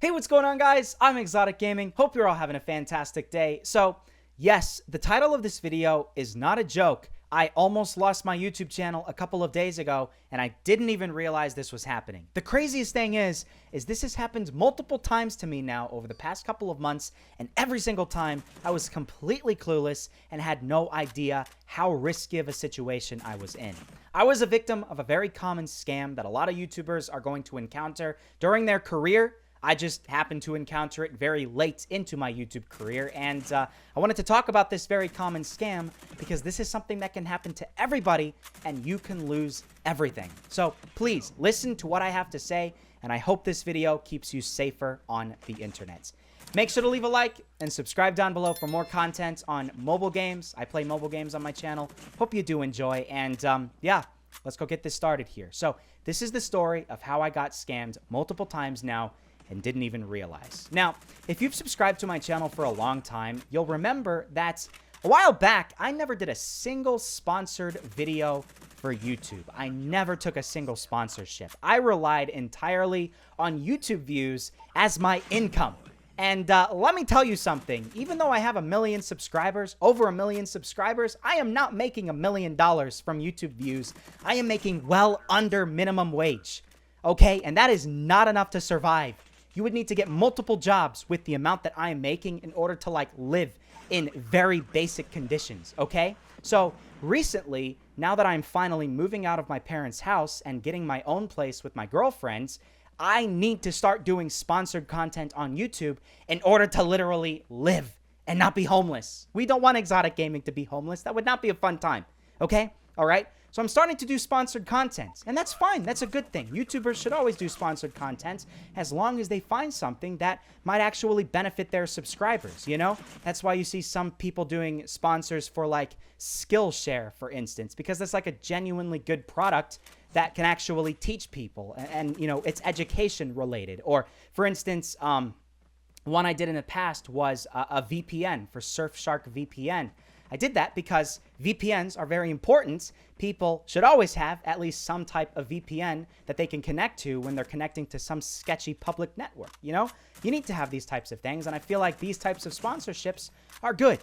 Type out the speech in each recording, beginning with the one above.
Hey, what's going on, guys? I'm ExxotikGaming. Hope you're all having a fantastic day. So, yes, the title of this video is not a joke. I almost lost my YouTube channel a couple of days ago, and I didn't even realize this was happening. The craziest thing is this has happened multiple times to me now over the past couple of months, and every single time I was completely clueless and had no idea how risky of a situation I was in. I was a victim of a very common scam that a lot of YouTubers are going to encounter during their career. I just happened to encounter it very late into my YouTube career, and I wanted to talk about this very common scam because this is something that can happen to everybody, and you can lose everything. So please listen to what I have to say, and I hope this video keeps you safer on the internet. Make sure to leave a like and subscribe down below for more content on mobile games. I play mobile games on my channel. Hope you do enjoy, and yeah, let's go get this started here. So this is the story of how I got scammed multiple times now and didn't even realize. Now, if you've subscribed to my channel for a long time, you'll remember that a while back, I never did a single sponsored video for YouTube. I never took a single sponsorship. I relied entirely on YouTube views as my income. And let me tell you something, even though I have 1 million subscribers, over 1 million subscribers, I am not making $1 million from YouTube views. I am making well under minimum wage, okay? And that is not enough to survive. You would need to get multiple jobs with the amount that I am making in order to, like, live in very basic conditions, okay? So recently, now that I'm finally moving out of my parents' house and getting my own place with my girlfriends, I need to start doing sponsored content on YouTube in order to literally live and not be homeless. We don't want ExxotikGaming to be homeless. That would not be a fun time, okay? All right? So I'm starting to do sponsored content, and that's fine. That's a good thing. YouTubers should always do sponsored content as long as they find something that might actually benefit their subscribers, you know? That's why you see some people doing sponsors for, like, Skillshare, for instance, because that's like a genuinely good product that can actually teach people, and you know, it's education related. Or, for instance, one I did in the past was a VPN for Surfshark VPN. I did that because VPNs are very important. People should always have at least some type of VPN that they can connect to when they're connecting to some sketchy public network, you know? You need to have these types of things, and I feel like these types of sponsorships are good.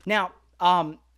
Now,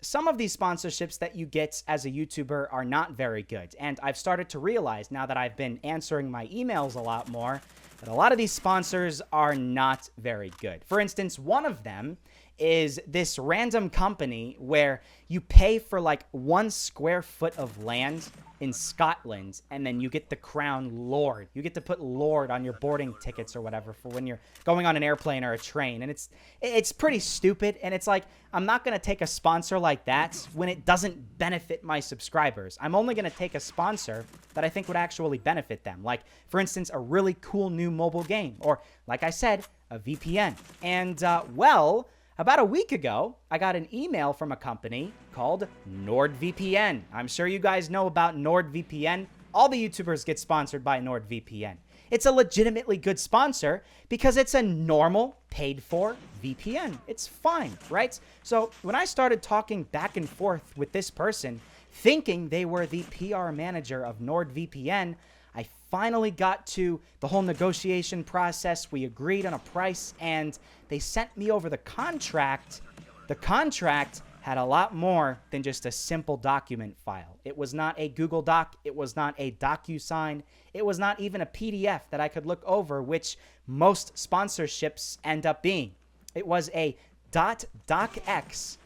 some of these sponsorships that you get as a YouTuber are not very good, and I've started to realize now that I've been answering my emails a lot more that a lot of these sponsors are not very good. For instance, one of them is this random company where you pay for like 1 square foot of land in Scotland, and then you get the crown Lord. You get to put Lord on your boarding tickets or whatever for when you're going on an airplane or a train. And it's pretty stupid. And it's like, I'm not going to take a sponsor like that when it doesn't benefit my subscribers. I'm only going to take a sponsor that I think would actually benefit them. Like, for instance, a really cool new mobile game, or like I said, a VPN. And, well, about a week ago, I got an email from a company called NordVPN. I'm sure you guys know about NordVPN. All the YouTubers get sponsored by NordVPN. It's a legitimately good sponsor because it's a normal, paid-for VPN. It's fine, right? So when I started talking back and forth with this person, thinking they were the PR manager of NordVPN, I finally got to the whole negotiation process. We agreed on a price, and they sent me over the contract. The contract had a lot more than just a simple document file. It was not a Google Doc. It was not a DocuSign. It was not even a PDF that I could look over, which most sponsorships end up being. It was a .docx.scr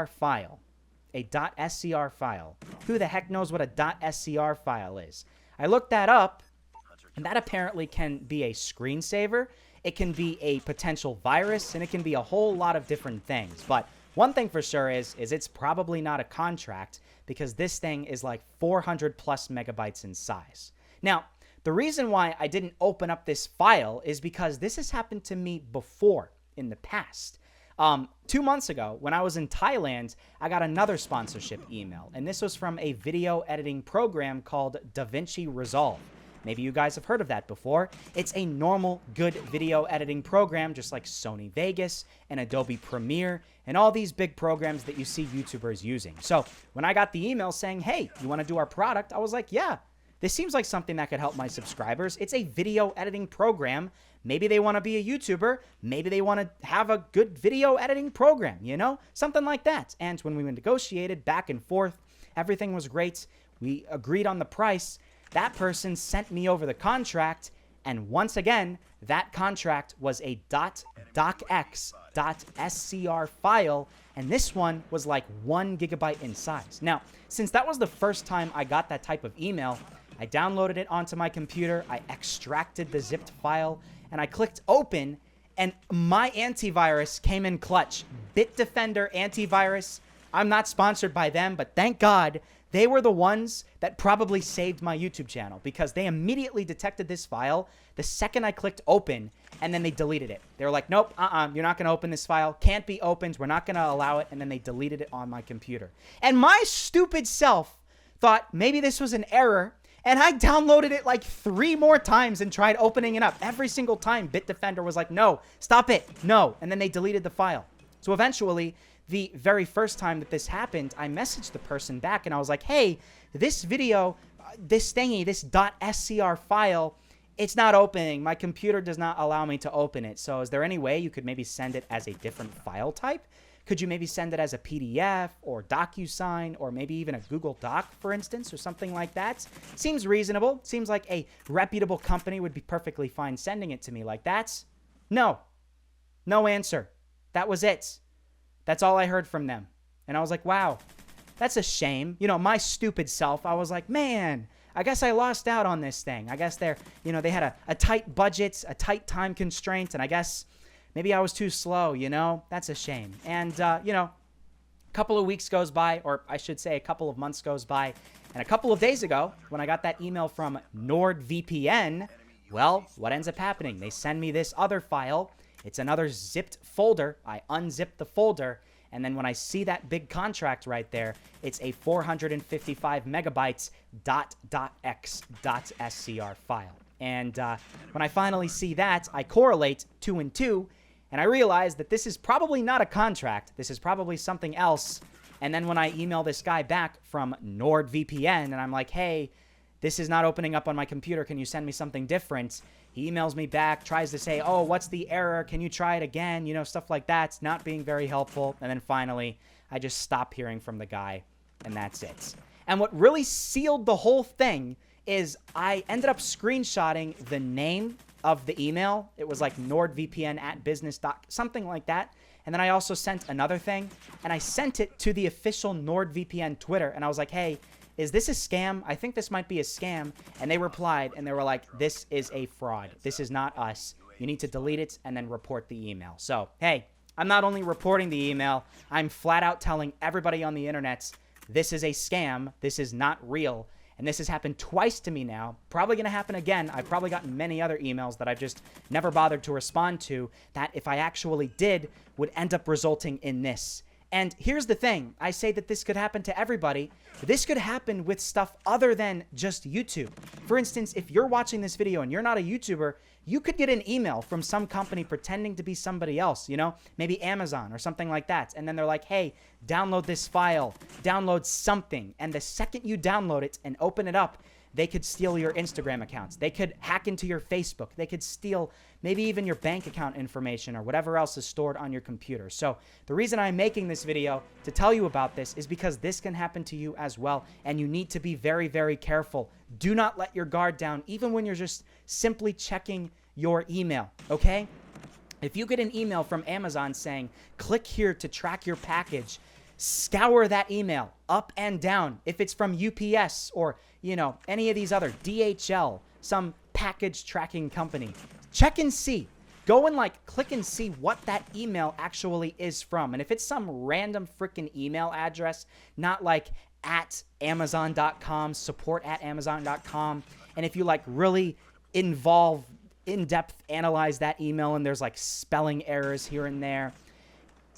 file. A .scr file. Who the heck knows what a .scr file is? I looked that up, and that apparently can be a screensaver, it can be a potential virus, and it can be a whole lot of different things. But one thing for sure is it's probably not a contract, because this thing is like 400 plus megabytes in size. Now, the reason why I didn't open up this file is because this has happened to me before in the past. 2 months ago, when I was in Thailand, I got another sponsorship email, and this was from a video editing program called DaVinci Resolve. Maybe you guys have heard of that before. It's a normal, good video editing program, just like Sony Vegas and Adobe Premiere and all these big programs that you see YouTubers using. So when I got the email saying, hey, you want to do our product? I was like, yeah, this seems like something that could help my subscribers. It's a video editing program. Maybe they want to be a YouTuber. Maybe they want to have a good video editing program, you know? Something like that. And when we negotiated back and forth, everything was great. We agreed on the price. That person sent me over the contract. And once again, that contract was a .docx.scr file. And this one was like 1 gigabyte in size. Now, since that was the first time I got that type of email, I downloaded it onto my computer. I extracted the zipped file and I clicked open, and my antivirus came in clutch. Bitdefender antivirus. I'm not sponsored by them, but thank God they were the ones that probably saved my YouTube channel, because they immediately detected this file the second I clicked open, and then they deleted it. They were like, nope, you're not going to open this file. Can't be opened. We're not going to allow it. And then they deleted it on my computer. And my stupid self thought maybe this was an error, and I downloaded it like 3 more times and tried opening it up. Every single time, Bitdefender was like, no, stop it, no. And then they deleted the file. So eventually, the very first time that this happened, I messaged the person back and I was like, hey, this video, this thingy, this .scr file, it's not opening. My computer does not allow me to open it. So is there any way you could maybe send it as a different file type? Could you maybe send it as a PDF or DocuSign or maybe even a Google Doc, for instance, or something like that? Seems reasonable. Seems like a reputable company would be perfectly fine sending it to me like that. No. No answer. That was it. That's all I heard from them. And I was like, wow, that's a shame. You know, my stupid self, I was like, man, I guess I lost out on this thing. I guess they had a tight budget, a tight time constraint, and I guess maybe I was too slow, you know? That's a shame. And, you know, a couple of weeks goes by, or I should say a couple of months goes by, and a couple of days ago, when I got that email from NordVPN, well, what ends up happening? They send me this other file. It's another zipped folder. I unzip the folder, and then when I see that big contract right there, it's a 455 megabytes .x.scr file. And when I finally see that, I correlate 2 and 2, and I realize that this is probably not a contract. This is probably something else. And then when I email this guy back from NordVPN, and I'm like, hey, this is not opening up on my computer. Can you send me something different? He emails me back, tries to say, oh, what's the error? Can you try it again? You know, stuff like that. It's not being very helpful. And then finally, I just stop hearing from the guy, and that's it. And what really sealed the whole thing is I ended up screenshotting the name of the email. It was like nordvpn@business. Something like that. And then I also sent another thing, and I sent it to the official NordVPN Twitter. And I was like, hey, is this a scam? I think this might be a scam. And they replied, and they were like, this is a fraud. This is not us. You need to delete it and then report the email. So, hey, I'm not only reporting the email, I'm flat out telling everybody on the internet, this is a scam. This is not real. And this has happened twice to me now. Probably going to happen again. I've probably gotten many other emails that I've just never bothered to respond to that, if I actually did, would end up resulting in this. And here's the thing. I say that this could happen to everybody. This could happen with stuff other than just YouTube. For instance, if you're watching this video and you're not a YouTuber, you could get an email from some company pretending to be somebody else, you know, maybe Amazon or something like that. And then they're like, hey, download this file, download something. And the second you download it and open it up, they could steal your Instagram accounts. They could hack into your Facebook. They could steal maybe even your bank account information or whatever else is stored on your computer. So the reason I'm making this video to tell you about this is because this can happen to you as well, and you need to be very, very careful. Do not let your guard down, even when you're just simply checking your email, okay? If you get an email from Amazon saying, click here to track your package, scour that email up and down. If it's from UPS or, you know, any of these other DHL, some package tracking company, check and see. Go and like click and see what that email actually is from. And if it's some random freaking email address, not like at Amazon.com, support@Amazon.com, and if you like really in-depth analyze that email and there's like spelling errors here and there,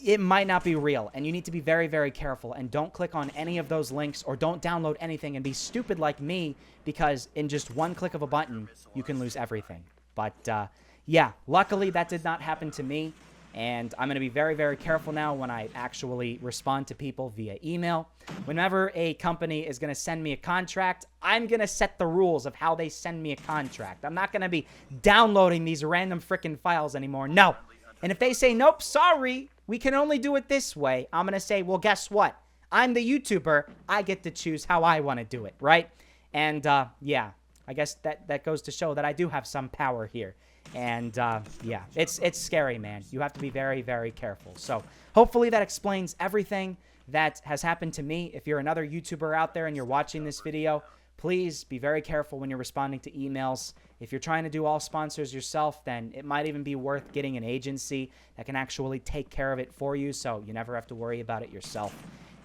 it might not be real, and you need to be very, very careful, and don't click on any of those links or don't download anything and be stupid like me, because in just one click of a button, you can lose everything. But yeah, luckily that did not happen to me. And I'm going to be very, very careful now when I actually respond to people via email. Whenever a company is going to send me a contract, I'm going to set the rules of how they send me a contract. I'm not going to be downloading these random freaking files anymore. No. And if they say, nope, sorry, we can only do it this way, I'm going to say, well, guess what? I'm the YouTuber. I get to choose how I want to do it, right? And, yeah, I guess that goes to show that I do have some power here. And, yeah, it's scary, man. You have to be very, very careful. So hopefully that explains everything that has happened to me. If you're another YouTuber out there and you're watching this video, please be very careful when you're responding to emails. If you're trying to do all sponsors yourself, then it might even be worth getting an agency that can actually take care of it for you so you never have to worry about it yourself.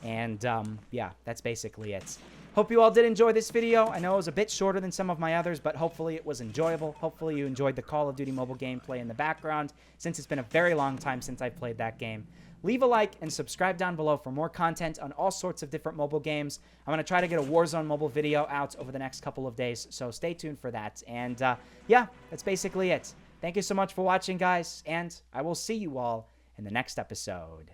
And, yeah, that's basically it. Hope you all did enjoy this video. I know it was a bit shorter than some of my others, but hopefully it was enjoyable. Hopefully you enjoyed the Call of Duty Mobile gameplay in the background, since it's been a very long time since I've played that game. Leave a like and subscribe down below for more content on all sorts of different mobile games. I'm going to try to get a Warzone mobile video out over the next couple of days, so stay tuned for that. And, yeah, that's basically it. Thank you so much for watching, guys, and I will see you all in the next episode.